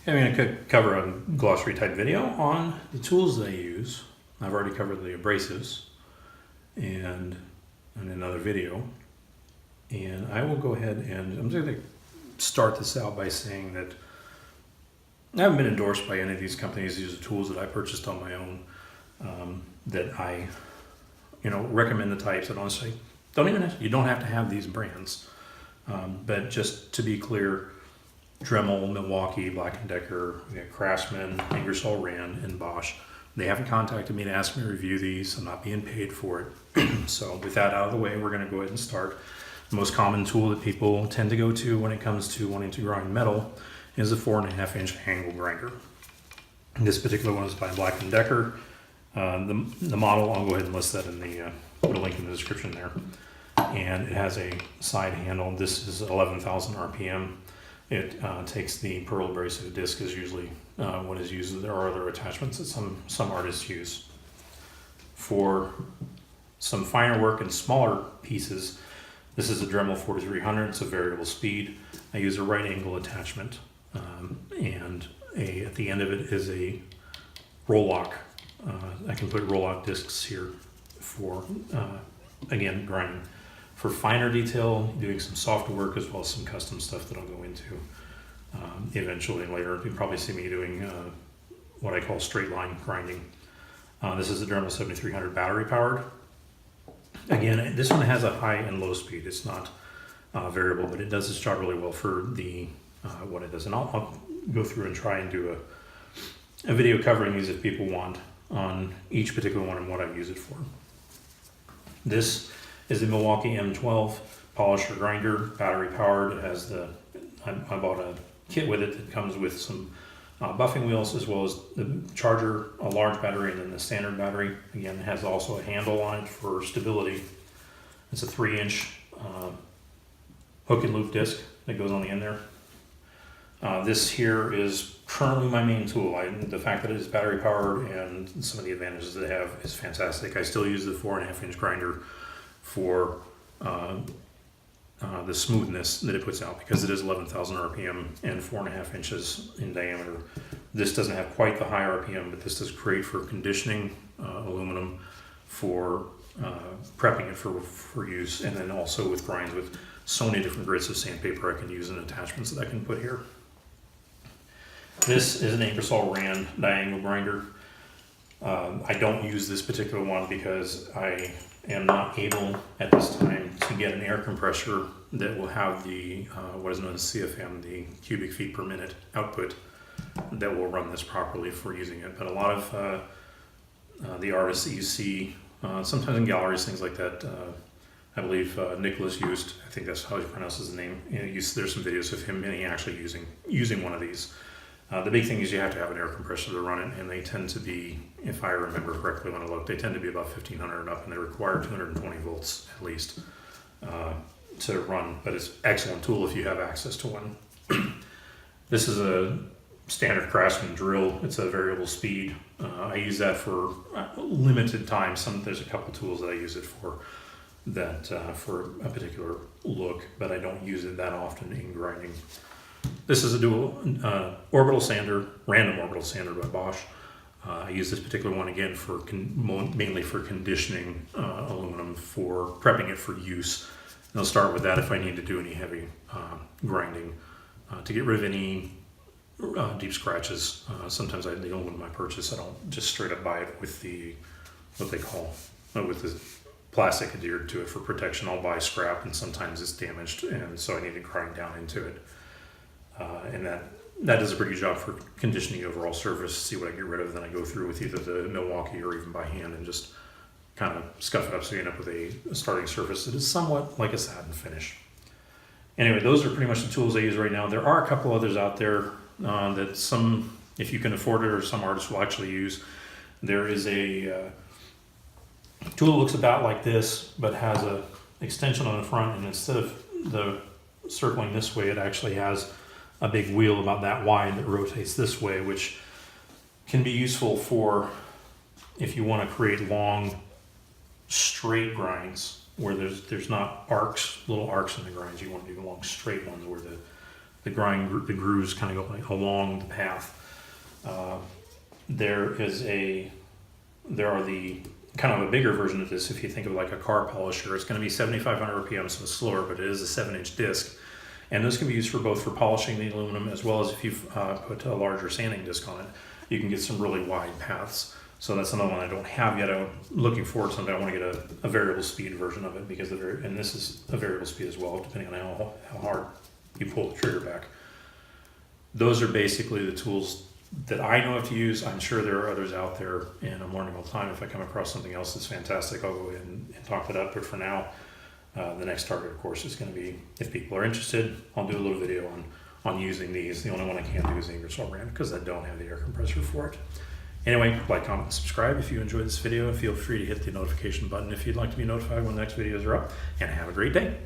I'm going to cover a glossary type video on the tools that I use. I've already covered the abrasives and in another video. And I will go ahead and I'm going to start this out by saying that I haven't been endorsed by any of these companies. These are tools that I purchased on my own, that I, recommend the types. And honestly, you don't have to have these brands. But just to be clear, Dremel, Milwaukee, Black & Decker, we got Craftsman, Ingersoll Rand, and Bosche. They haven't contacted me to ask me to review these. I'm not being paid for it. So with that out of the way, we're going to go ahead and start. The most common tool that people tend to go to when it comes to wanting to grind metal is a 4.5-inch angle grinder. This particular one is by Black & Decker. The model, I'll go ahead and list that in the, put a link in the description there. And it has a side handle. This is 11,000 RPM. It takes the pearl abrasive disc is usually what is used. There are other attachments that some artists use. For some finer work and smaller pieces, this is a Dremel 4300. It's a variable speed. I use a right angle attachment, and at the end of it is a roll lock. I can put roll lock discs here for again grinding. For finer detail, doing some soft work as well as some custom stuff that I'll go into eventually later. You'll probably see me doing what I call straight line grinding. This is the Dremel 7300 battery powered. Again, this one has a high and low speed. It's not variable, but it does its job really well for the what it does. And I'll go through and try and do a video covering these if people want on each particular one and what I use it for. This is a Milwaukee M12 polisher grinder, battery powered. It has I bought a kit with it that comes with some buffing wheels as well as the charger, a large battery, and then the standard battery. Again, it has also a handle on it for stability. It's a 3-inch hook and loop disc that goes on the end there. This here is currently my main tool. The fact that it is battery powered and some of the advantages that it have is fantastic. I still use the 4.5-inch grinder for the smoothness that it puts out because it is 11,000 RPM and 4.5 inches in diameter. This doesn't have quite the high RPM, but this is great for conditioning aluminum, for prepping it for use, and then also with grinds with so many different grits of sandpaper I can use and attachments that I can put here. This is an Ingersoll Rand diagonal grinder. I don't use this particular one because I am not able at this time to get an air compressor that will have the what is known as CFM, the cubic feet per minute output, that will run this properly for using it. But a lot of the artists that you see, sometimes in galleries, things like that, I believe Nicholas used, I think that's how he pronounces his name. There's some videos of him and he actually using one of these. The big thing is you have to have an air compressor to run it, and they tend to be, if I remember correctly when I looked, they tend to be about 1500 and up, and they require 220 volts at least to run. But it's an excellent tool if you have access to one. This is a standard Craftsman drill. It's a variable speed. I use that for limited time. There's a couple tools that I use it for that for a particular look, but I don't use it that often in grinding. This is a dual orbital sander, random orbital sander by Bosche. I use this particular one again for mainly for conditioning aluminum, for prepping it for use. And I'll start with that if I need to do any heavy grinding to get rid of any deep scratches. Sometimes the aluminum I purchase, I don't just straight up buy it with what they call with the plastic adhered to it for protection. I'll buy scrap, and sometimes it's damaged, and so I need to grind down into it. And that does a pretty good job for conditioning the overall surface, see what I get rid of, then I go through with either the Milwaukee or even by hand and just kind of scuff it up so you end up with a starting surface that is somewhat like a satin finish. Anyway, those are pretty much the tools I use right now. There are a couple others out there that some, if you can afford it, or some artists will actually use. There is a tool that looks about like this, but has a extension on the front, and instead of the circling this way, it actually has a big wheel about that wide that rotates this way, which can be useful for if you want to create long straight grinds where there's not arcs, little arcs in the grinds. You want to do long straight ones where the grooves kind of go like along the path. There are the kind of a bigger version of this. If you think of like a car polisher, it's going to be 7,500 RPM, so it's slower, but it is a 7-inch disc. And this can be used for both for polishing the aluminum as well as if you've put a larger sanding disc on it, you can get some really wide paths. So that's another one I don't have yet. I'm looking forward to something. I want to get a variable speed version of it because and this is a variable speed as well, depending on how hard you pull the trigger back. Those are basically the tools that I know how to use. I'm sure there are others out there, and I'm learning all the time. If I come across something else that's fantastic, I'll go ahead and talk that up. But for now, the next target, of course, is going to be, if people are interested, I'll do a little video on using these. The only one I can't do is the Ingersoll brand because I don't have the air compressor for it. Anyway, like, comment, and subscribe if you enjoyed this video, and feel free to hit the notification button if you'd like to be notified when the next videos are up, and have a great day.